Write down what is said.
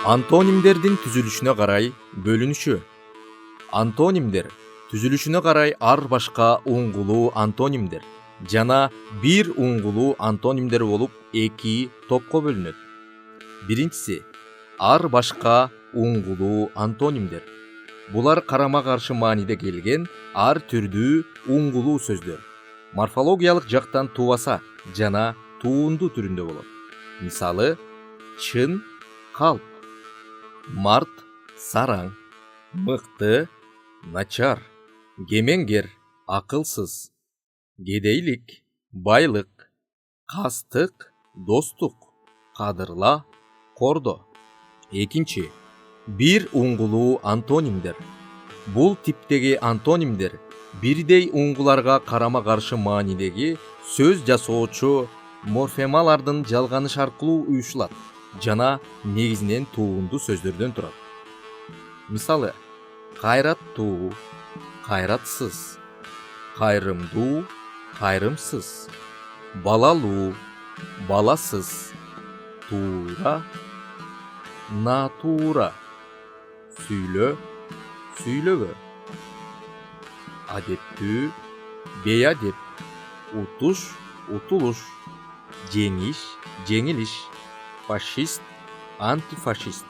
Антонимдердин түзүлүшүнө карай бөлүнүшү. Антонимдер түзүлүшүнө карай ар башка уңгулуу антонимдер жана бир уңгулуу антонимдер болуп эки топко бөлүнөт. Биринчиси ар башка уңгулуу антонимдер. Булар карама каршы мааниде келген ар түрдүү уңгулуу сөздөр. Морфологиялык жактан тубаса жана туунду түрүндө болот. Мисалы, чын, калп, март, сараң, мыкты, начар, кемеңгер, акылсыз, кедейлик, байлык, кастык, достук, кадырла, кордо. Экинчи, бир уңгулуу антонимдер. Бул типтеги антонимдер бирдей уңгуларга карама каршы маанидеги сөз жасоочу морфемалардын жалганыш аркылуу уюшулат жана негизинен туунду сөздөрдөн турат. Мисалы, кайраттуу, кайратсыз, кайрымдуу, кайрымсыз, балалуу, баласыз, туура, натуура, сүйлө, сүйлөбө, адептүү, бейадеп, утуш, утулуш, жеңиш, жеңилиш, фашист, антифашист.